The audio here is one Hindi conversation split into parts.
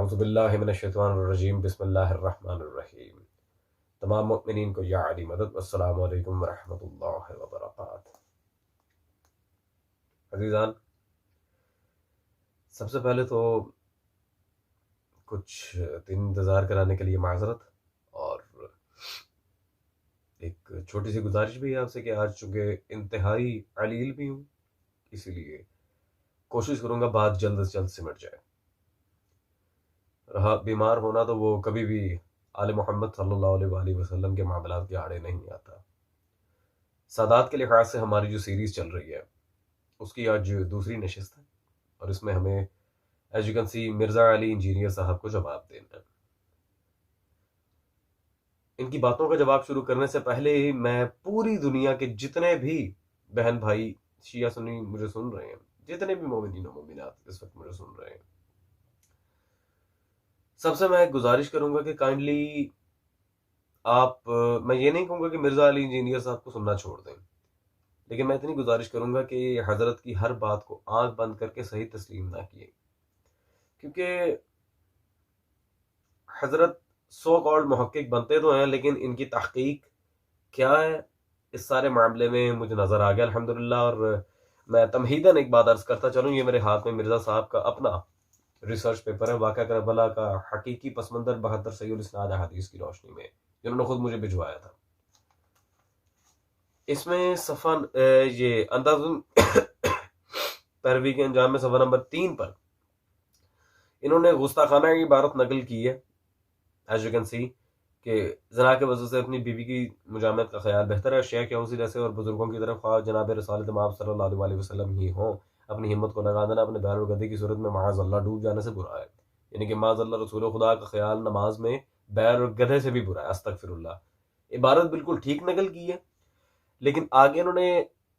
औज़ुबिल्लाहि मिनश्शैतानिर्रजीम बिस्मिल्लाहिर्रहमानिर्रहीम। तमाम मुमिनीन को या अली मदद। अस्सलामु अलैकुम वरहमतुल्लाहि वबरकातुहू। अज़ीज़ान, सबसे पहले तो कुछ दिन इंतज़ार कराने के लिए माज़रत, और एक छोटी सी गुजारिश भी है आपसे कि आज चूँकि इंतहाई अलील भी हूँ, इसीलिए कोशिश करूँगा बात जल्द से जल्द सिमट जाए। रहा बीमार होना तो वो कभी भी आले मोहम्मद सल्लल्लाहु अलैहि वसल्लम के मामलात के आड़े नहीं आता। सादात के लिहाज से हमारी जो सीरीज़ चल रही है उसकी आज दूसरी नशिस्त है, और इसमें हमें as you can see Mirza Ali engineer साहब को जवाब देना है। इनकी बातों का जवाब शुरू करने से पहले ही मैं पूरी दुनिया के जितने भी बहन भाई शिया सुन्नी मुझे सुन रहे हैं, जितने भी मोमिनीन और मोमिनात इस वक्त मुझे सुन रहे हैं, सबसे मैं गुजारिश करूंगा कि काइंडली आप मैं ये नहीं कहूँगा कि मिर्ज़ा अली इंजीनियर साहब को सुनना छोड़ दें, लेकिन मैं इतनी गुजारिश करूंगा कि हज़रत की हर बात को आंख बंद करके सही तस्लीम ना किए, क्योंकि हज़रत सो कॉल्ड मुहक्किक बनते तो हैं, लेकिन इनकी तहकीक क्या है इस सारे मामले में मुझे नज़र आ गया अल्हम्दुलिल्लाह। और मैं तमहीदन एक बात अर्ज़ करता चलूँ, ये मेरे हाथ में मिर्ज़ा साहब का अपना रिसर्च पेपर है, वाक़या करबला का हकीकी पसमंदर 72 सहीहुल इस्नाद अहादीस की रोशनी में, जिन्होंने खुद मुझे भिजवाया था। इसमें सफ़ा ये अंदाज़ुन पैरवी के अंजाम में सफ़ा नंबर 3 पर इन्होंने गुस्ताखाना की इबारत नकल की है, एज यू कैन सी, कि जना के वजह से अपनी बीवी की मुजामत का ख्याल बेहतर है। शेख यहूसी जैसे और बुजुर्गों की तरफ ख्वाह जनाब रसूल तमाम सल्लल्लाहु अलैहि वसल्लम ही हों, अपनी हिम्मत को लगा देना अपने बैर और गद्दी की सूरत में माज़अल्लाह डूब जाने से बुरा है। यानी कि माज़अल्लाह रसूल खुदा का ख्याल नमाज में बैर और गधे से भी बुरा है। अस्तगफिरुल्लाह। इबारत बिल्कुल ठीक नकल की है, लेकिन आगे इन्होंने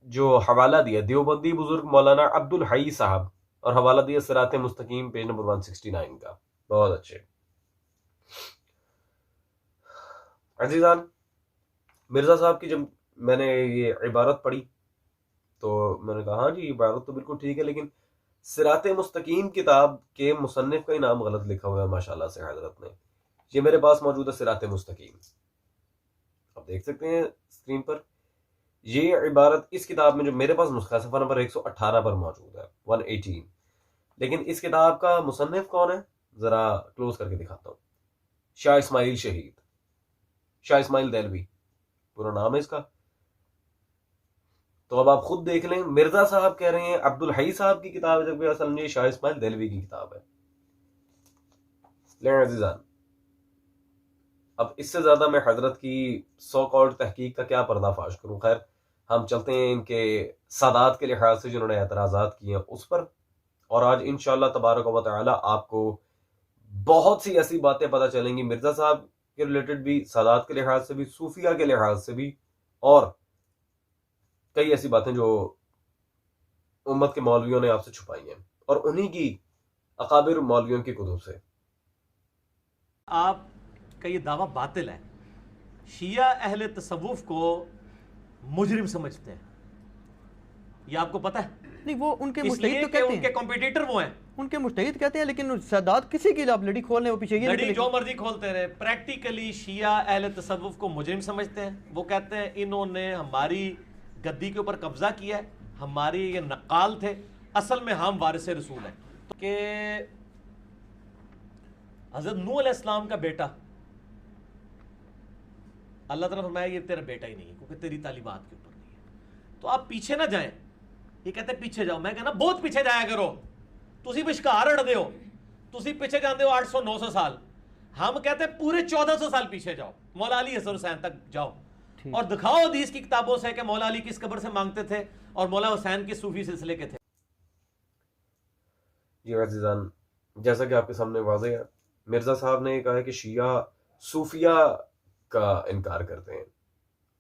जो हवाला दिया देवबंदी बुजुर्ग मौलाना अब्दुल हई साहब, और हवाला दिया सिरात मुस्तकीम पेज नंबर 169 का। बहुत अच्छे अजीजान, मिर्ज़ा साहब की जब मैंने ये इबारत पढ़ी तो मैंने कहा हाँ जी इबारत तो बिल्कुल ठीक है, लेकिन सिरात मुस्तकीम किताब के मुसन्निफ का ही नाम गलत लिखा हुआ है माशाल्लाह से हजरत ने। ये मेरे पास मौजूद है सिरात मुस्तकीम, आप देख सकते हैं स्क्रीन पर। ये इबारत इस किताब में जो मेरे पास नुस्खा सफ़ा नंबर 118 पर मौजूद है, 118। लेकिन इस किताब का मुसन्निफ कौन है जरा क्लोज करके दिखाता हूँ। शाह इस्माइल शहीद, शाह इस्माइल देलवी पूरा नाम है इसका। तो अब आप खुद देख लें, मिर्जा साहब कह रहे हैं अब्दुल हई साहब की किताब है, जबकि असल में शाह इस्माइल देलवी की किताब है। लेकिन अजीजान, अब इससे ज्यादा मैं हजरत की सो कॉल्ड तहकीक का क्या पर्दाफाश करूं। खैर, हम चलते हैं इनके सादात के लिहाज से जिन्होंने एतराज़ात किए हैं उस पर, और आज इंशाअल्लाह तबारक व तआला आपको बहुत सी ऐसी बातें पता चलेंगी मिर्जा साहब के रिलेटेड भी, सादात के लिहाज से भी, सूफिया के लिहाज से भी, और कई ऐसी बातें जो उम्मत के मौलवियों ने आपसे छुपाई हैं, और उन्हीं की अकाबिर मौलवियों की कुतुब से। आपका ये दावा बातिल है। शिया अहले तसव्वुफ को मुजरिम समझते हैं, ये आपको पता है? नहीं, वो उनके मुजतहिद इसलिए तो कि कहते उनके हैं, कॉम्पिटिटर वो हैं। उनके मुजतहिद कहते हैं, लेकिन सादात किसी की आप लड़ी खोलने वो पीछे ये लड़ी निकलेगी। जो मर्जी खोलते रहे। प्रैक्टिकली शिया अहले तसव्वुफ को मुजरिम समझते हैं। वो कहते हैं इन्होंने हमारी गद्दी के ऊपर कब्जा किया है, हमारी ये नक्काल थे, असल में हम वारिस रसूल हैं। तो कि हजरत नूह अलैहिस्सलाम का बेटा, अल्लाह ताला फरमाया ये तेरा बेटा ही नहीं है क्योंकि तेरी तालीमात के ऊपर नहीं है। तो आप पीछे ना जाएं। ये कहते हैं पीछे जाओ, मैं कहना बहुत पीछे जाया करो, तुसी विश्कार अड़दे हो, तुसी पीछे जाते हो 800-900 साल। हम कहते हैं पूरे 1400 साल पीछे जाओ, मौला अली हसन हुसैन तक जाओ, और दिखाओ हदीस की किताबों से कि मौला अली किस कब्र से मांगते थे और मौला हुसैन किस सूफी सिलसिले के थे। जी अज़ीज़ान, जैसा कि आपके सामने वाज़ेह है, मिर्ज़ा साहब ने कहा है कि शिया सूफिया का इनकार करते हैं।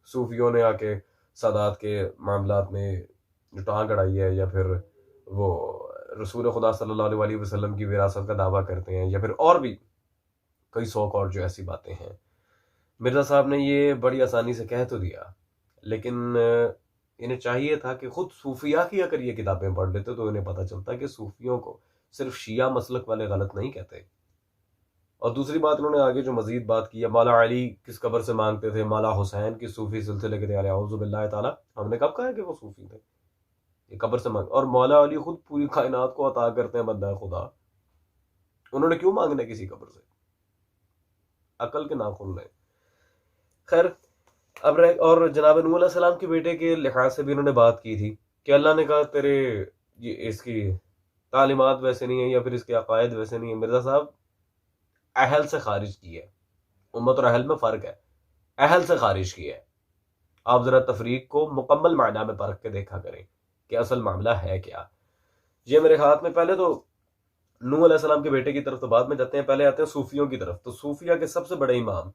सूफियों ने आके सादात के मामलात में जो टांग अड़ाई है, या फिर वो रसूल खुदा सल्लल्लाहु अलैहि वसल्लम की विरासत का दावा करते हैं, या फिर और भी कई सौ और जो ऐसी बातें हैं। मिर्ज़ा साहब ने ये बड़ी आसानी से कह तो दिया, लेकिन इन्हें चाहिए था कि खुद सूफिया की अगर ये किताबें पढ़ लेते तो इन्हें पता चलता कि सूफियों को सिर्फ शिया मसलक वाले गलत नहीं कहते, और दूसरी बात उन्होंने आगे जो मजीद बात की है, मौला अली किस कब्र से मांगते थे, मौला हुसैन की सूफी सिलसिले के थे, औज़ु बिल्लाहि ताला, हमने कब कहा है कि वो सूफी थे, ये कब्र से मांग, और मौला अली खुद पूरी कायनात को अता करते हैं, बंदा खुदा, उन्होंने क्यों मांगना किसी कब्र से, अकल के नाखुन रहे। खैर अब रह, और जनाब नूह अलैहिस्सलाम के बेटे के लिहाज से भी उन्होंने बात की थी कि अल्लाह ने कहा तेरे ये इसकी तालीमात वैसे नहीं है या फिर इसके अकायद वैसे नहीं है। मिर्जा साहब अहल से खारिज की है, उम्मत और अहल में फ़र्क है, अहल से खारिज की है। आप ज़रा तफरीक को मुकम्मल मायना में परख के देखा करें कि असल मामला है क्या। ये मेरे हाथ में, पहले तो नूह अलैहिस्सलाम के बेटे की तरफ तो बाद में जाते हैं, पहले आते हैं सूफियों की तरफ। तो सूफिया के सबसे बड़े इमाम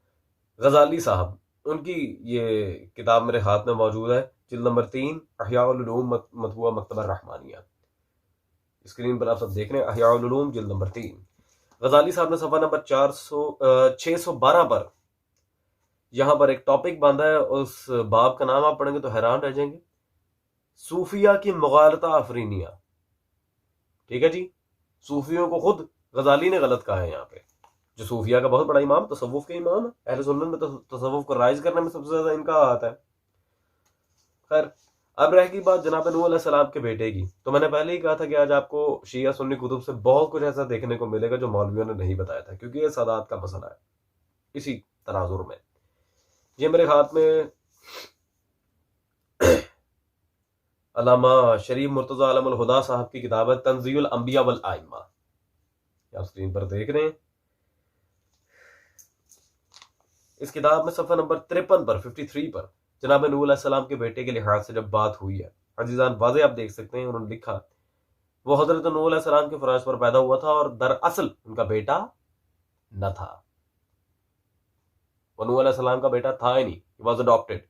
गजाली साहब, उनकी ये किताब मेरे हाथ में मौजूद है, जिल्द नंबर 3, अहयाउल उलूम मतबूआ मकतबा रहमानिया, स्क्रीन पर आप सब देख रहे हैं, अहयाउल उलूम जिल्द नंबर 3। गजाली साहब ने सफ़ा नंबर 612 पर यहाँ पर एक टॉपिक बांधा है, उस बाब का नाम आप पढ़ेंगे तो हैरान रह जाएंगे, सूफिया की मुगालता अफरीनिया। ठीक है जी, सूफियों को खुद गजाली ने गलत कहा है यहाँ पे। जो सूफिया का बहुत बड़ा इमाम, तसव्वुफ के इमाम है, अहले सुन्नत में तसव्वुफ को राइज करने में सबसे ज्यादा इनका हाथ है। खैर अब रह गई बात जनाब नूह अलैहिस्सलाम के बेटे की, तो मैंने पहले ही कहा था कि आज आपको शिया सुन्नी कुतुब से बहुत कुछ ऐसा देखने को मिलेगा जो मौलवियों ने नहीं बताया था, क्योंकि ये सादात का मसला है। इसी तनाजुर में ये मेरे हाथ में अल्लामा शरीफ मुर्तज़ा अलमुल हुदा साहब की किताब है, तंज़ीयुल अंबिया वल आइम्मा, आप स्क्रीन पर देख रहे हैं। इस किताब में सफ़ा नंबर 53 पर 53 पर जनाब नूह अलैहिस्सलाम के बेटे के लिहाज से जब बात हुई है, अजीजान वाज़े आप देख सकते हैं, उन्होंने लिखा वो हजरत नूह अलैहिस्सलाम के फराश पर पैदा हुआ था और दरअसल उनका बेटा न था, वो नूह अलैहिस्सलाम का बेटा था ही नहीं, ही वाज अडॉप्टेड,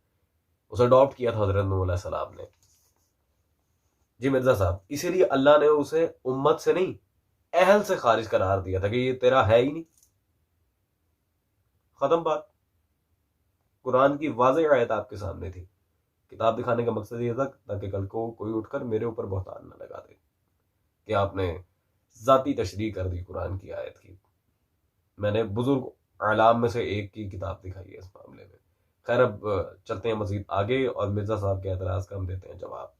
उसे अडॉप्ट किया था हजरत नूह अलैहिस्सलाम ने। जी मिर्जा साहब, इसीलिए अल्लाह ने उसे उम्मत से नहीं अहल से खारिज करार दिया था कि ये तेरा है ही नहीं, खत्म बात। कुरान की वाज़ेह आयत आपके सामने थी, किताब दिखाने का मकसद ये था ताकि कल को कोई उठकर मेरे ऊपर बहतान न लगा दे कि आपने जाती तशरीह कर दी कुरान की आयत की। मैंने बुजुर्ग आलाम में से एक की किताब दिखाई है इस मामले में। खैर अब चलते हैं मजीद आगे और मिर्जा साहब के एतराज का हम देते हैं जवाब।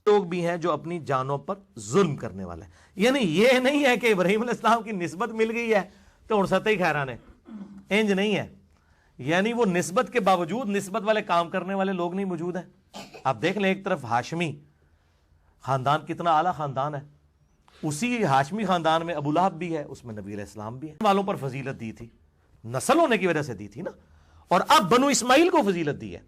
लोग भी हैं जो अपनी जानों पर जुल्म करने वाले हैं, यानी ये नहीं है कि इब्राहीम अलैहिस्सलाम की निस्बत मिल गई है तो उड़सते ही खैरान है, इंज नहीं है। यानी वो निस्बत के बावजूद निस्बत वाले काम करने वाले लोग नहीं मौजूद हैं। आप देख लें, एक तरफ हाशमी खानदान कितना आला खानदान है, उसी हाशमी खानदान में अबू लहब भी है, उसमें नबी अलैहिस्सलाम भी है, वालों पर फजीलत दी थी, नस्ल होने की वजह से दी थी ना। और अब बनु इस्माइल को फजीलत दी है।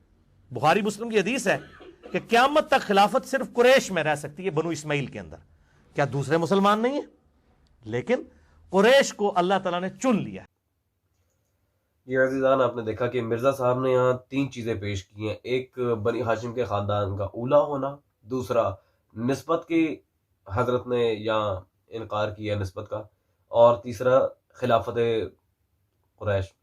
बुखारी मुस्लिम की हदीस है कि क़यामत तक खिलाफत सिर्फ कुरैश में रह सकती है, बनु इस्माइल के अंदर। क्या दूसरे मुसलमान नहीं है? लेकिन कुरैश को अल्लाह ताला ने चुन लिया। ये अजीजान आपने देखा कि मिर्जा साहब ने यहाँ 3 चीजें पेश की हैं, एक बनी हाशिम के खानदान का ऊला होना, दूसरा निस्बत की हजरत ने यहाँ इनकार किया निस्बत का, और तीसरा खिलाफत कुरैश।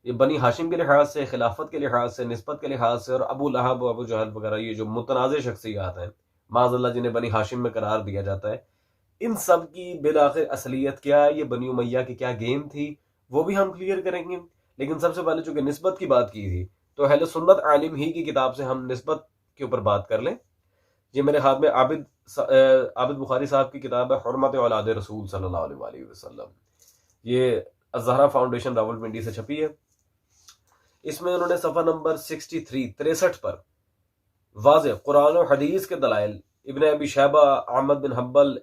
ये बनी हाशिम के लिहाज से, खिलाफत के लिहाज से, निस्बत के लिहाज से, और अबू लहब अबू जहल वगैरह ये जो मुतनाज़ शख्सियात हैं माज़अल्लाह जिन्हें बनी हाशिम में करार दिया जाता है, इन सब की बिलाखिर असलियत क्या है, ये बनी उमैया की क्या गेम थी, वो भी हम क्लियर करेंगे। लेकिन सबसे पहले चूंकि निस्बत की बात की थी तो अहले सुन्नत आलिम ही की किताब से हम निस्बत के ऊपर बात कर लें। ये मेरे हाथ में आबिद बुखारी साहब की किताब है, हुर्मत औलाद रसूल सल्लल्लाहु अलैहि वसल्लम, ये अज़हरा फाउंडेशन रावलपिंडी से छपी है। इसमें उन्होंने सफ़ा नंबर 63 पर वाज़ेह कुरान और हदीस के दलाइल, इब्न अबी शैबा, अहमद बिन हम्बल,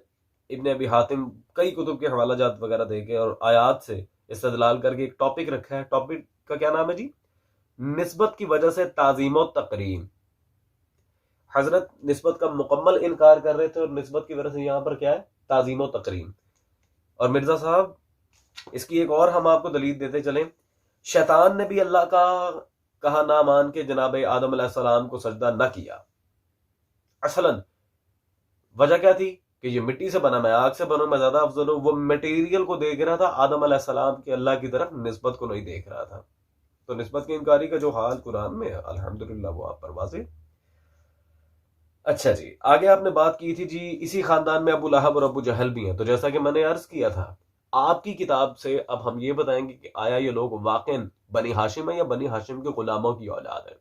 इब्न अबी हातिम, कई कुतुब के हवाला जात वगैरह देके और आयात से इस्तदलाल करके एक टॉपिक रखा है। टॉपिक का क्या नाम है जी? निस्बत की वजह से ताज़ीम और तकरीम। हजरत निस्बत का मुकम्मल इनकार कर रहे थे और निस्बत की वजह से यहाँ पर क्या है? ताज़ीम और तकरीम। और मिर्जा साहब इसकी एक और हम आपको दलील देते चलें, शैतान ने भी अल्लाह का कहा ना मान के जनाब आदम अलैहिस्सलाम को सजदा न किया। असलन वजह क्या थी कि ये मिट्टी से बना, मैं आग से बना, मैं ज्यादा अफजल हूं। वो मटेरियल को देख रहा था, आदम अलैहिस्सलाम के अल्लाह की तरफ निस्बत को नहीं देख रहा था। तो निस्बत की इनकारी का जो हाल कुरान में है अल्हम्दुलिल्लाह वो आप पर वाज़ेह। अच्छा जी, आगे आपने बात की थी जी इसी खानदान में अबू लहब और अबू जहल भी हैं। तो जैसा कि मैंने अर्ज किया था आपकी किताब से अब हम ये बताएंगे कि आया ये लोग वाकई बनी हाशिम है या बनी हाशिम के गुलामों की औलाद है।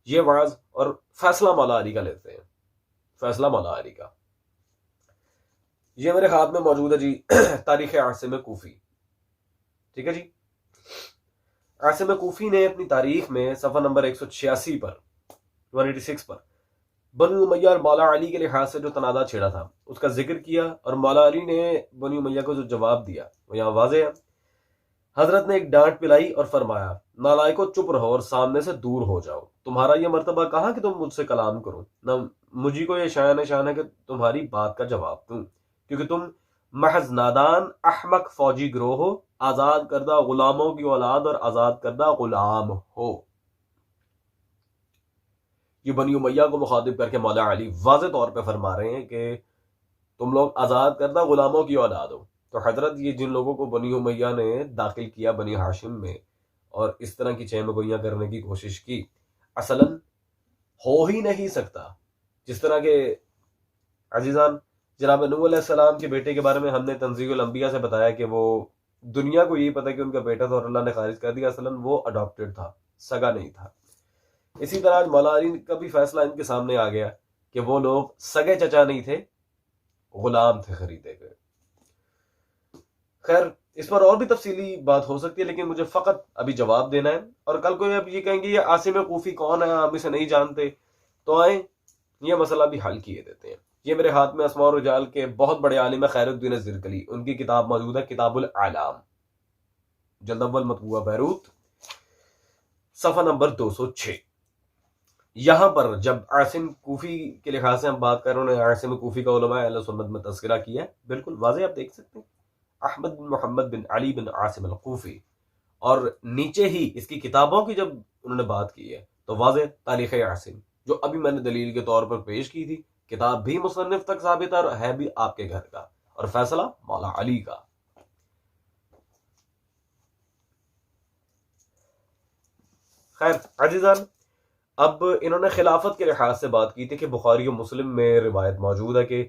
ये वाज और फैसला मौला अली का लेते हैं। फैसला मौला अली का ये मेरे हाथ में मौजूद है जी तारीख आसिम कूफी। ठीक है जी। आसिम कूफी ने अपनी तारीख में सफ़ा नंबर 186 पर 186 पर बनी उमैया और मौला अली के लिहाज से जो तनाज़ा छेड़ा था उसका जिक्र किया, और मौला अली ने बनी उमैया को जो जवाब दिया वो यहाँ वाज़ेह है। हजरत ने एक डांट पिलाई और फरमाया, नालायको चुप रहो और सामने से दूर हो जाओ। तुम्हारा यह मर्तबा कहाँ कि तुम मुझसे कलाम करो, न मुझी को यह शान है कि तुम्हारी बात का जवाब दूं, क्योंकि तुम महज नादान अहमक फौजी गिरोह हो, आजाद करदा गुलामों की औलाद और आजाद करदा गुलाम हो। ये बनी उमैया को मुखातिब करके मौला अली वाज़ेह तौर पे फरमा रहे हैं कि तुम लोग आजाद करदा गुलामों की औलाद हो। तो हजरत ये जिन लोगों को बनी उमैया ने दाखिल किया बनी हाशिम में और इस तरह की चहमगोइयां करने की कोशिश की, असलन हो ही नहीं सकता। जिस तरह के अजीजान जनाब नूह अलैहिस्सलाम के बेटे के बारे में हमने तंज़ीहुल अंबिया से बताया कि वो दुनिया को यही पता कि उनका बेटा था और अल्लाह ने खारिज कर दिया, असलन वो अडॉप्टेड था, सगा नहीं था। इसी तरह आज मौला अली का भी फैसला इनके सामने आ गया कि वो लोग सगे चचा नहीं थे, गुलाम थे, खरीदे गए। खैर इस पर और भी तफसीली बात हो सकती है, लेकिन मुझे फकत अभी जवाब देना है। और कल को अब ये कहेंगे ये आसिम कूफी कौन है, हम इसे नहीं जानते, तो आए ये मसला भी हल किए देते हैं। ये मेरे हाथ में अस्मा और रिजाल के बहुत बड़े आलिम खैरुद्दीन ज़िरकली, उनकी किताब मौजूद है किताबुल आलाम, जल्द अव्वल मतबूआ बैरूत, सफ़ा नंबर 206। यहां पर जब आसिम कूफी के लिहाज से हम बात कर रहे हैं, आसिम कूफी का उलमा अहले सुन्नत में तज़किरा किया है, बिल्कुल वाज़ेह आप देख सकते हैं, अहमद बिन मोहम्मद बिन अली बिन आसिम अल-कूफी। और नीचे ही इसकी किताबों की जब उन्होंने बात की है तो वाज़ेह तारीख़ आसिम, जो अभी मैंने दलील के तौर पर पेश की थी, किताब भी मुसन्निफ तक साबित है और है भी आपके घर का, और फैसला मौला अली का। खैर अजीजान, अब इन्होंने खिलाफत के लिहाज से बात की थी कि बुखारी और मुस्लिम में रिवायत मौजूद है कि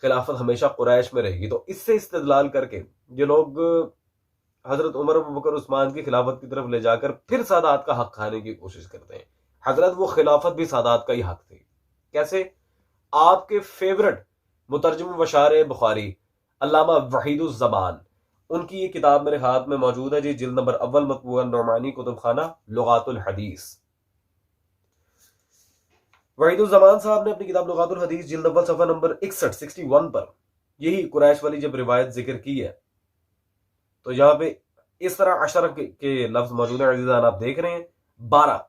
खिलाफत हमेशा कुरैश में रहेगी। तो इससे इस्तेदलाल करके ये लोग हजरत उमर अबू बकर उस्मान की खिलाफत की तरफ ले जाकर फिर सादात का हक खाने की कोशिश करते हैं। हजरत वो खिलाफत भी सादात का ही हक थी। कैसे? आपके फेवरेट मुतरजम वशार बुखारी अल्लामा वहीदुज़्ज़मान, उनकी ये किताब मेरे हाथ में मौजूद है जी, जिल्द नंबर अव्वल मतबूआ नुमानी कुतुबखाना लुगातुल हदीस। वहीदुज़्ज़मान साहब ने अपनी किताब लुगातुल हदीस जिल्द अव्वल सफ़ा नंबर 61 पर यही कुरैश वाली जब रिवायत जिक्र की है, तो यहाँ पे इस तरह अशर के लफ्ज मौजूद है अज़ीज़ान, आप देख रहे हैं 12।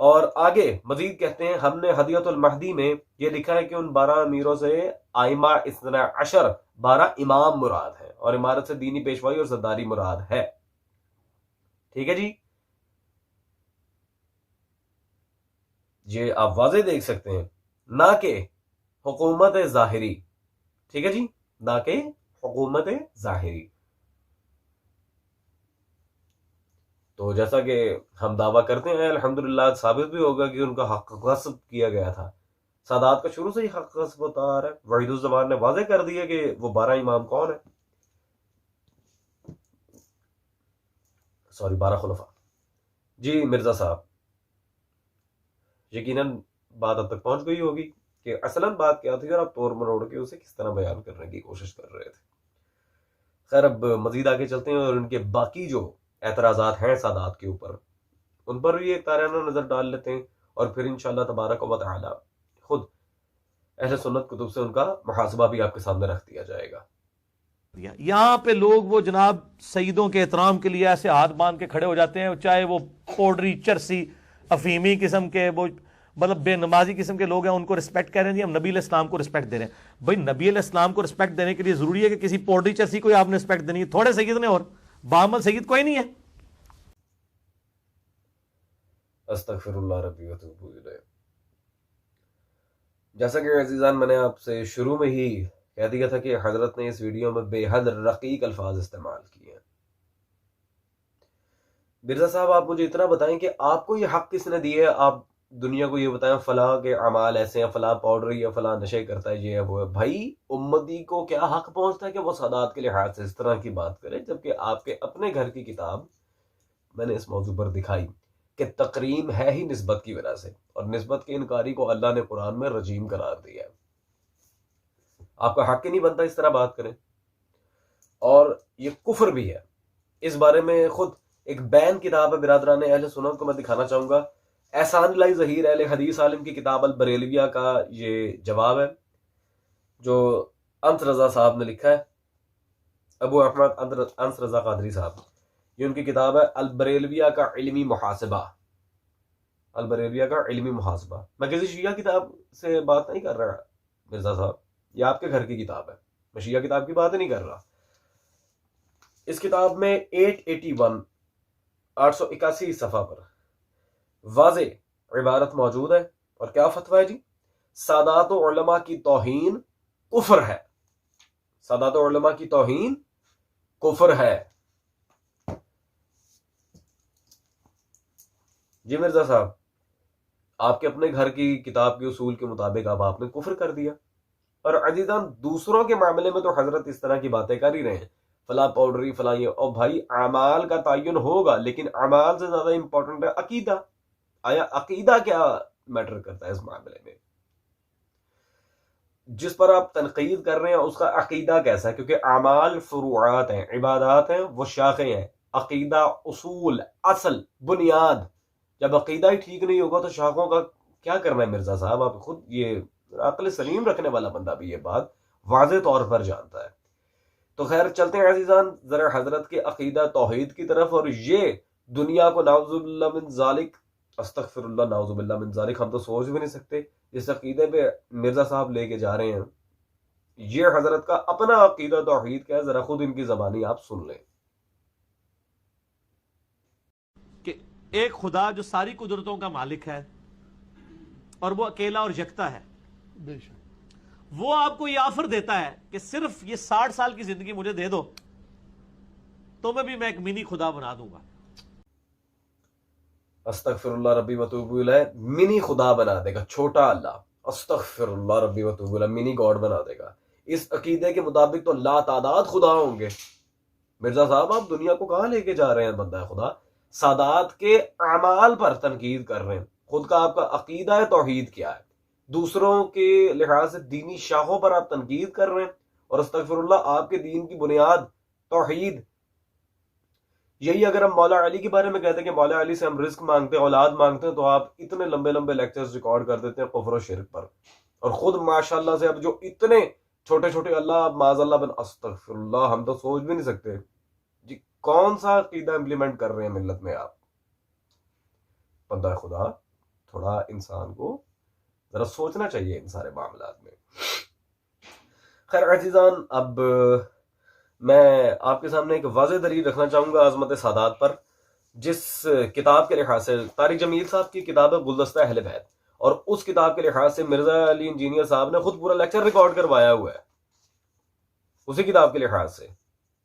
और आगे मजीद कहते हैं, हमने हदियतुल महदी में ये लिखा है कि उन 12 अमीरों से आइमा इस्ना अशर 12 इमाम मुराद है और इमारत से दीनी पेशवाई और सरदारी मुराद है। ठीक है जी, ये आप वाज़े देख सकते हैं, ना कि हुकूमत ज़ाहिरी। ठीक है जी, ना कि हुकूमत ज़ाहिरी। तो जैसा कि हम दावा करते हैं अल्हम्दुलिल्लाह साबित भी होगा कि उनका हक गस्ब किया गया था। सादात का शुरू से ही हक गस्ब होता आ रहा है। वहीदुज़्ज़मान ने वाज़े कर दिया कि वो 12 इमाम कौन है, सॉरी 12 खुलफा। जी मिर्जा साहब, यकीनन बात अब तक पहुंच गई होगी कि असलन बात क्या थी और आप तोड़ मरोड़ के उसे किस तरह बयान करने की कोशिश कर रहे थे। खैर अब मजीद आगे चलते हैं और उनके बाकी जो एतराज़ात हैं सादात के ऊपर, उन पर भी एक ताराना नजर डाल लेते हैं और फिर इंशाअल्लाह तबारक व तआला खुद अहले सुन्नत कुतुब से उनका मुहासबा भी आपके सामने रख दिया जाएगा। यहाँ पे लोग वो जनाब सईदों के एहतराम के लिए ऐसे हाथ बांध के खड़े हो जाते हैं, चाहे वो पोडरी चरसी अफीमी किस्म के वो मतलब बेनमाजी किस्म के लोग हैं, उनको रिस्पेक्ट कह रहे हैं जी हम नबी अलैहिस्सलाम को रिस्पेक्ट दे रहे हैं। भाई नबी अलैहिस्सलाम को रिस्पेक्ट देने के लिए जरूरी है कि किसी पोडरी चरसी को आपने रिस्पेक्ट देनी है? थोड़े सईद ने और बामल सईद कोई नहीं है। अस्तगफिरुल्लाह रब्बी व अतूबु इलैह। जैसा कि अजीजान मैंने आपसे शुरू में ही कह दिया था कि हजरत ने इस वीडियो में बेहद रकीक अल्फाज इस्तेमाल किए हैं। मिर्जा साहब आप मुझे इतना बताएं कि आपको ये हक किसने दिए, आप दुनिया को ये बताएं फलां के अमाल ऐसे हैं, फलां पाउडर या फलां नशे करता है, ये है वो है। भाई उम्मती को क्या हक पहुंचता है कि वो सादात के लिहाज से इस तरह की बात करे, जबकि आपके अपने घर की किताब मैंने इस मौजू पर दिखाई कि तकरीम है ही निस्बत की वजह से, और निस्बत के इनकारी को अल्लाह ने कुरान में रजीम करार दिया है। आपका हक ही नहीं बनता इस तरह बात करें, और ये कुफर भी है। इस बारे में खुद एक बैन किताब है बिरादरान अहले सुन्नत को मैं दिखाना चाहूंगा। एहसान लाई ज़हीर अहले हदीस आलिम की किताब अल बरेलविया का ये जवाब है जो अंस रजा साहब ने लिखा है, अबू अहमद अंस रजा कादरी साहब। ये उनकी किताब है अल बरेलविया का इल्मी मुहासिबा, अल बरेलविया का इल्मी मुहासिबा। मैं किसी शिया किताब से बात नहीं कर रहा मिर्जा साहब, ये आपके घर की किताब है, मैं शिया किताब की बात नहीं कर रहा। इस किताब में 881 सफ़ा पर वाज़े इबारत मौजूद है, और क्या फतवा है जी? सादात उलमा की तौहीन कुफर है, सादात उलमा की तौहीन कुफर है। जी मिर्जा साहब, आपके अपने घर की किताब के उसूल के मुताबिक अब आपने कुफर कर दिया, और अजीजान दूसरों के मामले में तो हजरत इस तरह की बातें कर ही रहे हैं, फला पाउडरी फला ये। और भाई अमाल का तयन होगा, लेकिन अमाल से ज्यादा इंपॉर्टेंट है अकीदा। आया अकीदा क्या मैटर करता है इस मामले में? जिस पर आप तनकीद कर रहे हैं उसका अकीदा कैसा है? क्योंकि अमाल फुरूआत हैं, इबादात हैं, वो शाखें हैं। अकीदा उसूल, असल, बुनियाद। जब अकीदा ही ठीक नहीं होगा तो शाखों का क्या करना है मिर्जा साहब? आप खुद ये अक्ल सलीम रखने वाला बंदा भी ये बात वाज़े तौर पर जानता है। तो खैर चलते हैं अजीजान जरा हजरत के अकीदा तौहीद की तरफ, और ये दुनिया को नाउजुबिल्लाह मिन ज़ालिक, अस्तगफिरुल्लाह नाउजुबिल्लाह मिन ज़ालिक, हम तो सोच भी नहीं सकते इस अकीदे पे मिर्जा साहब लेके जा रहे हैं। ये हजरत का अपना अकीदा तौहीद क्या है, जरा खुद इनकी जबानी आप सुन लें। कि एक खुदा जो सारी कुदरतों का मालिक है और वो अकेला और यकता है, वो आपको ये ऑफर देता है कि सिर्फ ये 60 साल की जिंदगी मुझे दे दो तो मैं एक मिनी खुदा बना दूंगा। अस्तगफिरुल्लाह रब्बी व तूबू इलैह, मिनी खुदा बना देगा, छोटा अल्लाह। अस्तगफिरुल्लाह रब्बी व तूबू इलैह, मिनी गॉड बना देगा। इस अकीदे के मुताबिक तो लातादाद खुदा होंगे। मिर्जा साहब आप दुनिया को कहां लेके जा रहे हैं? बंदा खुदा सादात के अमाल पर तनकीद कर रहे हैं। खुद का आपका अकीदा है तौहीद क्या है? दूसरों के लिहाज से दीनी शाखों पर आप तनकीद कर रहे हैं, और अस्तगफिरुल्लाह आपके दीन की बुनियाद तौहीद। यही अगर हम मौला अली के बारे में कहते हैं कि मौला अली से हम रिस्क मांगते हैं, औलाद मांगते हैं, तो आप इतने लंबे लंबे लेक्चर्स रिकॉर्ड कर देते हैं कुफ्र और शिर्क पर, और खुद माशाल्लाह से अब जो इतने छोटे छोटे अल्लाह माज़अल्लाह बिन अस्तगफिरुल्लाह, हम तो सोच भी नहीं सकते जी कौन सा अकीदा इंप्लीमेंट कर रहे हैं मिल्लत में आप। बंदा खुदा थोड़ा इंसान को जरा सोचना चाहिए इन सारे मामलात में। खैर अजीजान, अब मैं आपके सामने एक वाज़ेह दलील रखना चाहूंगा अज़मत सादात पर, जिस किताब के लिहाज से तारिक जमील साहब की किताब है गुलदस्ता अहले बैत, और उस किताब के लिहाज से मिर्जा अली इंजीनियर साहब ने खुद पूरा लेक्चर रिकॉर्ड करवाया हुआ है। उसी किताब के लिहाज से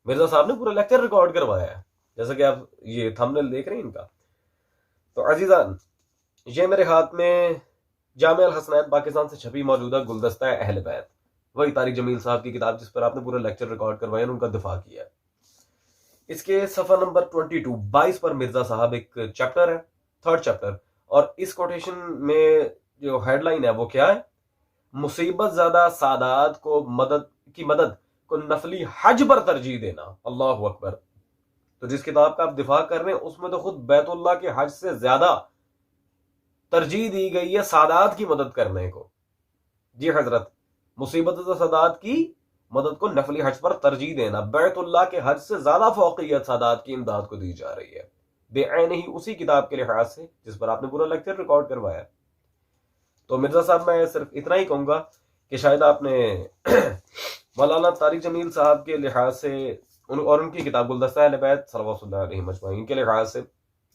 मिर्जा साहब ने पूरा लेक्चर रिकॉर्ड करवाया है, जैसा कि आप ये थंबनेल देख रहे हैं इनका। तो अजीजान, ये मेरे हाथ में जामे अल हसनैन पाकिस्तान से छपी मौजूदा गुलदस्ता अहले बैत, वही तारिक जमील साहब की किताब जिस पर आपने पूरा लेक्चर रिकॉर्ड करवाया और उनका दिफा किया। इसके सफ़ा नंबर 22 पर मिर्जा साहब एक चैप्टर है, 3rd चैप्टर, और इस कोटेशन में जो हेडलाइन है वो क्या है? मुसीबत ज़्यादा सादात को मदद को नफली हज पर तरजीह देना। अल्लाह अकबर। तो जिस किताब का आप दिफा कर रहे हैं उसमें तो खुद बैतुल्लाह के हज से ज्यादा तरजीह दी गई है सादात की मदद करने को। जी हजरत, मुसीबत सादात की मदद को नफली हज पर तरजीह देना, बैतुल्लाह के हज से ज्यादा फौकियत सादात की इमदाद को दी जा रही है, बेऐन ही उसी किताब के लिहाज से जिस पर आपने पूरा लेक्चर रिकॉर्ड करवाया। तो मिर्जा साहब, मैं सिर्फ इतना ही कहूंगा कि शायद आपने मौलाना तारिक जमील साहब के लिहाज से और उनकी किताब गुलदस्ता अहले बैत सल्लल्लाहु अलैहि वसल्लम के लिहाज से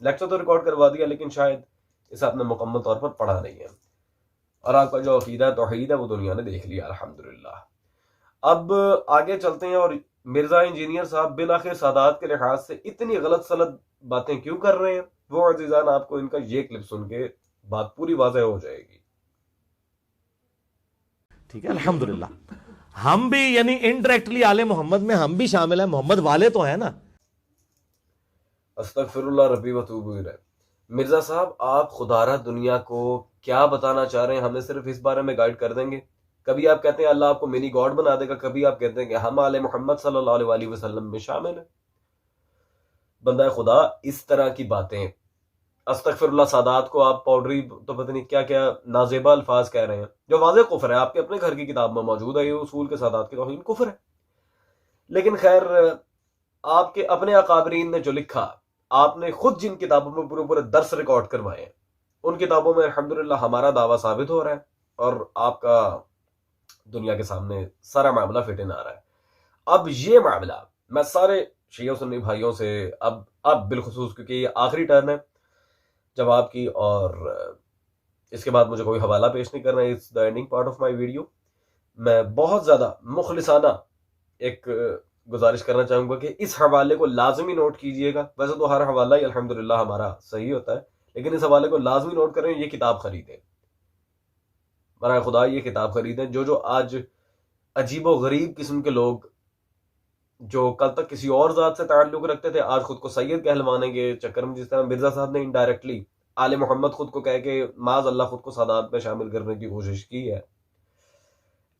लेक्चर तो रिकॉर्ड करवा दिया, लेकिन शायद इसे आपने मुकम्मल तौर पर पढ़ा नहीं है, और आपका जो अकीदा तौहीद है वो दुनिया ने देख लिया अल्हम्दुलिल्लाह। अब आगे चलते हैं, और मिर्जा इंजीनियर साहब बिलाखिर सादात के लिहाज से इतनी गलत सलत बातें क्यों कर रहे हैं वो अजीजान आपको इनका ये क्लिप सुन के बात पूरी वाज़ेह हो जाएगी। ठीक है, अल्हम्दुलिल्लाह हम भी यानी इनडायरेक्टली आले मोहम्मद में हम भी शामिल हैं, मोहम्मद वाले तो हैं ना। अस्तगफिरुल्लाह रब्बी व तूबू इलैह। मिर्जा साहब, आप खुदारा दुनिया को क्या बताना चाह रहे हैं, हमें सिर्फ इस बारे में गाइड कर देंगे? कभी आप कहते हैं अल्लाह आपको मिनी गॉड बना देगा, कभी आप कहते हैं कि हम आले मोहम्मद सल्लल्लाहु अलैहि वसल्लम में शामिल हैं। बंदा खुदा इस तरह की बातें, अस्तगफिरुल्लाह, सादात को आप पाउडरी तो पता नहीं क्या क्या नाजेबा अल्फाज कह रहे हैं, जो वाज़ेह कुफ्र है। आपके अपने घर की किताब में मौजूद है ये उसूल के सादात की तौहीन कुफ्र है। लेकिन खैर, आपके अपने अकाबरीन ने जो लिखा, आपने खुद जिन किताबों में पूरे पूरे दर्स रिकॉर्ड करवाए हैं, उन किताबों में अल्हम्दुलिल्लाह हमारा दावा साबित हो रहा है और आपका दुनिया के सामने सारा मामला फिट इन आ रहा है। अब ये मामला मैं सारे शिया सुन्नी भाइयों से अब बिलखुसूस, क्योंकि ये आखिरी टर्न है जवाब की, और इसके बाद मुझे कोई हवाला पेश नहीं करना है। It's the ending part of my video. मैं बहुत ज़्यादा मुखलिसाना एक गुजारिश करना चाहूँगा कि इस हवाले को लाजमी नोट कीजिएगा। वैसे तो हर हवाला ही अल्हम्दुलिल्लाह हमारा सही होता है, लेकिन इस हवाले को लाजमी नोट करें, ये किताब खरीदें, बराए खुदा ये किताब खरीदें। जो आज अजीबो गरीब किस्म के लोग जो कल तक किसी और ज़ात से ताल्लुक़ रखते थे, आज खुद को सैयद कहलवाने के चक्कर में, जिस तरह मिर्ज़ा साहब ने इनडायरेक्टली आले मोहम्मद खुद को कह के माज़ अल्लाह खुद को सादात में शामिल करने की कोशिश की है,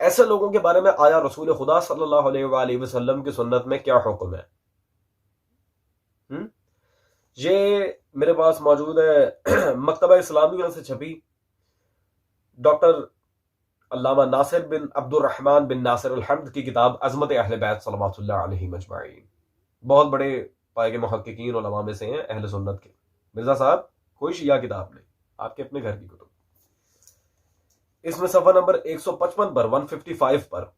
ऐसे लोगों के बारे में आया रसूल खुदा सल्लल्लाहु अलैहि वसल्लम की सुन्नत में क्या हुक्म है? ये मेरे पास मौजूद है मकतबा इस्लामिया से छपी डॉक्टर अल्लामा नासिर बिन अब्दुर्रहमान बिन नासिर अल हम्द की किताब अज़मत अहले बैत सल्लल्लाहु अलैहि मजमाईन। बहुत बड़े पाए के मुहक्किकीन उलमा में से हैं अहले सुन्नत के। मिर्जा साहब, कोई शिया किताब नहीं, आपके अपने घर की कुतुब। इसमें सफ़ा नंबर 155 पर 155 पर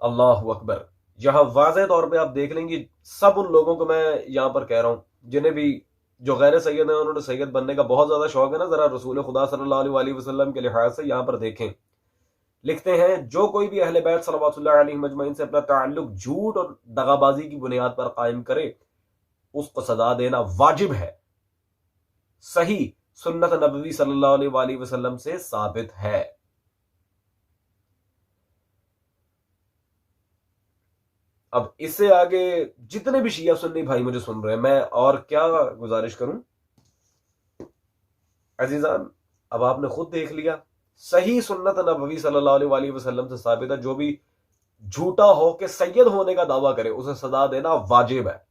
अल्लाहु अकबर, यहां वाज़ेह तौर पे आप देख लेंगे, सब उन लोगों को मैं यहां पर कह रहा हूं जिन्हें भी जो गैर सैयद है, उन्होंने सैयद बनने का बहुत ज्यादा शौक है ना, जरा रसूल खुदा सल्लल्लाहु अलैहि वसल्लम के लिहाज से यहां पर देखें। लिखते हैं, जो कोई भी अहले बैत सल्लल्लाहु अलैहि मजमईन से अपना ताल्लुक झूठ और दगाबाजी की बुनियाद पर कायम करे, उसको सजा देना वाजिब है। सही सुन्नत नबवी सल्लल्लाहु अलैहि वसल्लम से साबित है। अब इससे आगे जितने भी शिया सुन्नी भाई मुझे सुन रहे हैं, मैं और क्या गुजारिश करूं? अजीजान, अब आपने खुद देख लिया, सही सुन्नत नबवी सल्लल्लाहु अलैहि वसल्लम से साबित है। जो भी झूठा हो के सैयद होने का दावा करे, उसे सजा देना वाजिब है,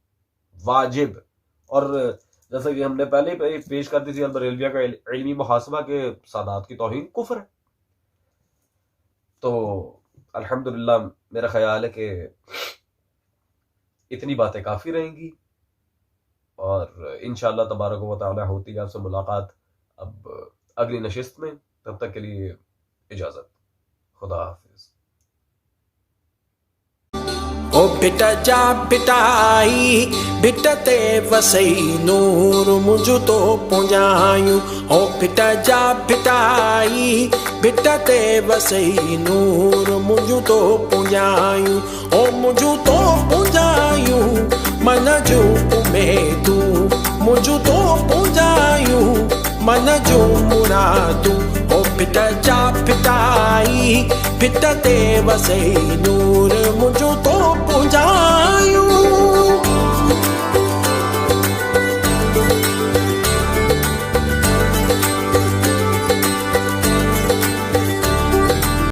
वाजिब। और जैसे कि हमने पहले पेश कर दी थी बरेलविया का इल्मी मुहासबा के सादात की तौहीन कुफ्र है। तो अल्हम्दुलिल्लाह मेरा ख्याल है कि इतनी बातें काफ़ी रहेंगी और इंशाअल्लाह तबारक व तआला होती है आपसे मुलाकात अब अगली नशिस्त में। तब तक के लिए इजाज़त, खुदा हाफिज़। ओ बेटा जा बेटाई बेटा ते वसई नूर मुझो तो पुंजायूं। ओ बेटा जा बेटाई बेटा ते वसई नूर मुझो तो पुंजायूं। ओ मुझो तो पुंजायूं मन जो उमेदू, मुझो तो पुंजायूं मन जो मुरादू। ओ बेटा जा बेटाई बेटा ते वसई नूर मुझो तो